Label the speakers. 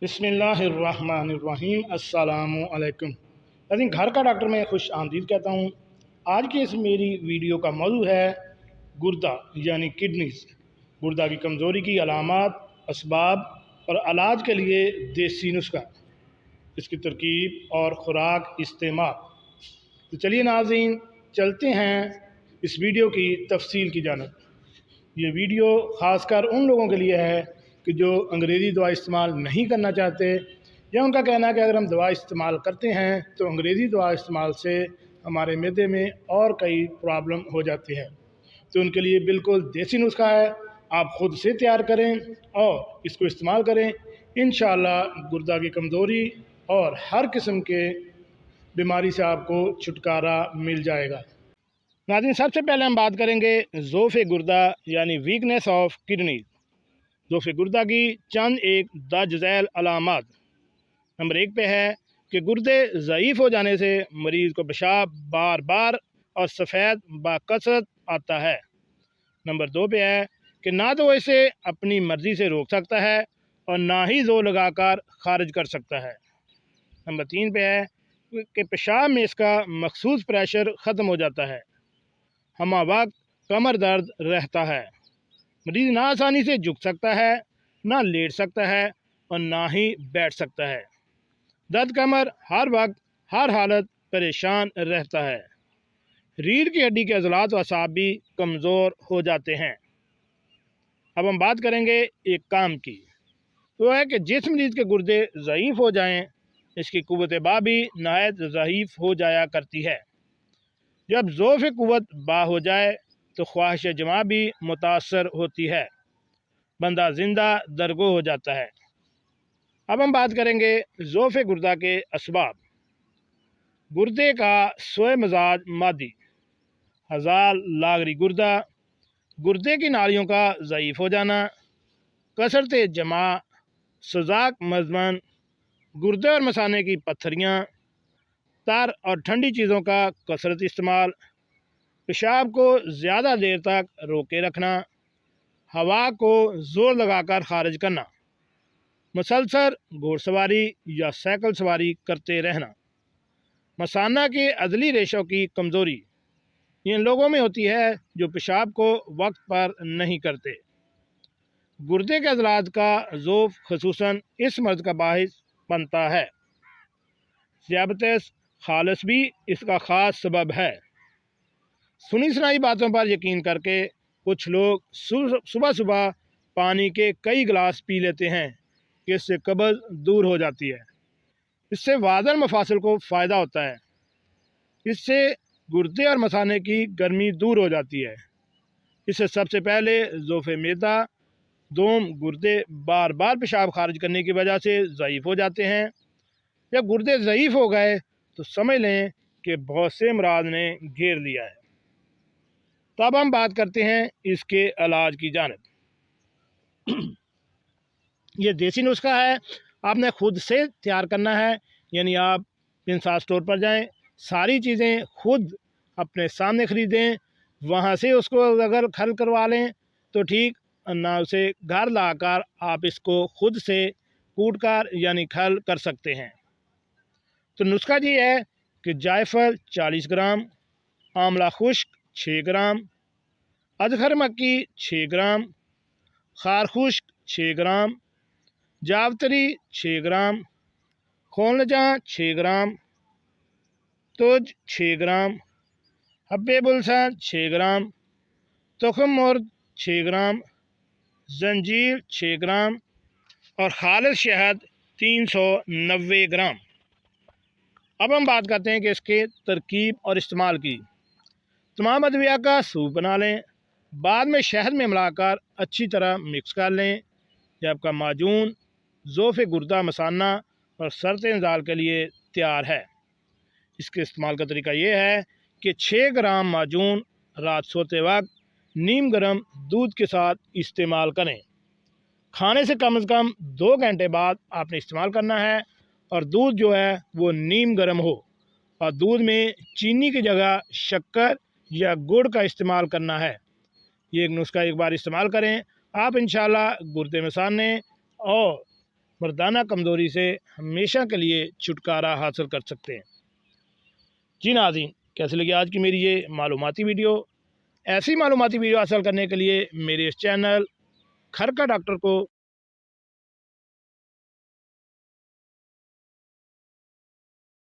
Speaker 1: बिस्मिल्लाहिर्रहमानिर्रहीम अस्सलामु अलैकुम। लेकिन घर का डॉक्टर में खुश आमदीद कहता हूँ। आज की इस मेरी वीडियो का मौजू है गुर्दा यानी किडनीज। गुर्दा की कमज़ोरी की अलामात, असबाब और इलाज के लिए देसी नुस्खा, इसकी तरकीब और ख़ुराक इस्तेमाल। तो चलिए नाज़रीन, चलते हैं इस वीडियो की तफसील की जानब। ये वीडियो ख़ासकर उन लोगों के लिए है कि जो अंग्रेज़ी दवा इस्तेमाल नहीं करना चाहते, या उनका कहना है कि अगर हम दवा इस्तेमाल करते हैं तो अंग्रेज़ी दवा इस्तेमाल से हमारे मैदे में और कई प्रॉब्लम हो जाती है। तो उनके लिए बिल्कुल देसी नुस्खा है, आप ख़ुद से तैयार करें और इसको इस्तेमाल करें। इंशाअल्लाह गुर्दा की कमज़ोरी और हर किस्म के बीमारी से आपको छुटकारा मिल जाएगा। नाज़रीन, सबसे पहले हम बात करेंगे ज़ोफ़ गुर्दा यानी वीकनेस ऑफ किडनी। ज़ोफ़ गुर्दा की चंद एक दाजैल अलामात। नंबर 1 पे है कि गुर्दे ज़ईफ़ हो जाने से मरीज़ को पेशाब बार बार और सफ़ेद बाकसरत आता है। नंबर 2 पे है कि ना तो वो इसे अपनी मर्ज़ी से रोक सकता है और ना ही ज़ोर लगाकर खारिज कर सकता है। नंबर 3 पे है कि पेशाब में इसका मखसूस प्रेशर ख़त्म हो जाता है। हमा वक्त कमर दर्द रहता है। मरीज़ ना आसानी से झुक सकता है, ना लेट सकता है और ना ही बैठ सकता है। दर्द कमर हर वक्त हर हालत परेशान रहता है। रीढ़ की हड्डी के अज़लात व असाब भी कमज़ोर हो जाते हैं। अब हम बात करेंगे एक काम की, वो है कि जिस मरीज़ के गुर्दे ज़ईफ़ हो जाएं, इसकी कुव्वत बा भी नहायत ज़ईफ़ हो जाया करती है। जब ज़ोफ़ कुव्वत बा हो जाए तो ख्वाहिश जमा भी मुतासर होती है, बंदा जिंदा दरगो हो जाता है। अब हम बात करेंगे ज़ोफ़ गुर्दा के असबाब। गुर्दे का सोए मजाज मादी, हज़ाल लागरी गुर्दा, गुर्दे की नालियों का ज़ईफ़ हो जाना, कसरत जमा, सजाक मजमन, गुर्दे और मसाने की पत्थरियाँ, तर और ठंडी चीज़ों का कसरत इस्तेमाल, पेशाब को ज़्यादा देर तक रोके रखना, हवा को ज़ोर लगाकर खारिज करना, मुसलसल घोड़सवारी या साइकिल सवारी करते रहना, मसाना के अदली रेशों की कमज़ोरी इन लोगों में होती है जो पेशाब को वक्त पर नहीं करते। गुर्दे के अज़लात का ज़ोफ़ खसूसन इस मर्ज़ का बाहिस बनता है। ज़ियाबतस खालस भी इसका ख़ास सबब है। सुनी सुनाई बातों पर यकीन करके कुछ लोग सुबह सुबह पानी के कई गिलास पी लेते हैं कि इससे कब्ज़ दूर हो जाती है। इससे वाज़न मफासिल को फ़ायदा होता है। इससे गुर्दे और मसाने की गर्मी दूर हो जाती है। इससे सबसे पहले ज़ोफ़ मैदा, दोम गुर्दे बार बार पेशाब खारिज करने की वजह से ज़ईफ़ हो जाते हैं। जब गुर्दे ज़ईफ़ हो गए तो समझ लें कि बहुत से अमराज ने घेर लिया है। तब हम बात करते हैं इसके इलाज की जानिब। ये देसी नुस्खा है, आपने खुद से तैयार करना है। यानी आप इंसार स्टोर पर जाएं, सारी चीज़ें खुद अपने सामने ख़रीदें, वहाँ से उसको अगर खल करवा लें तो ठीक, ना उसे घर लाकर आप इसको खुद से कूट कर यानी खल कर सकते हैं। तो नुस्खा ये है कि जायफल 40 ग्राम, आंवला खुश्क 6 ग्राम, अदरक मक्की 6 ग्राम, खार खुश्क 6 ग्राम, जावतरी 6 ग्राम, खोलजा 6 ग्राम, तुज 6 ग्राम, हब्बे बुलसा 6 ग्राम, तुखम मुर्द 6 ग्राम, जंजीर 6 ग्राम और खालिस शहद 390 ग्राम। अब हम बात करते हैं कि इसके तरकीब और इस्तेमाल की। तमाम अदविया का सूप बना लें, बाद में शहद में मिलाकर अच्छी तरह मिक्स कर लें। यह आपका माजून ज़ोफ़ गुर्दा मसाना और सरत इंजाल के लिए तैयार है। इसके इस्तेमाल का तरीका ये है कि 6 ग्राम माजून रात सोते वक्त नीम गर्म दूध के साथ इस्तेमाल करें। खाने से कम 2 घंटे बाद आपने इस्तेमाल करना है और दूध जो है वो नीम गर्म हो और दूध में चीनी की जगह शक्कर या गुड़ का इस्तेमाल करना है। ये नुस्खा एक बार इस्तेमाल करें, आप इंशाल्लाह गुर्दे मसाने और مردانہ کمزوری سے ہمیشہ کے لیے چھٹکارا حاصل کر سکتے ہیں۔ جی ناظرین، کیسے لگی آج کی میری یہ معلوماتی ویڈیو؟ ایسی معلوماتی ویڈیو حاصل کرنے کے لیے میرے اس چینل گھر کا ڈاکٹر کو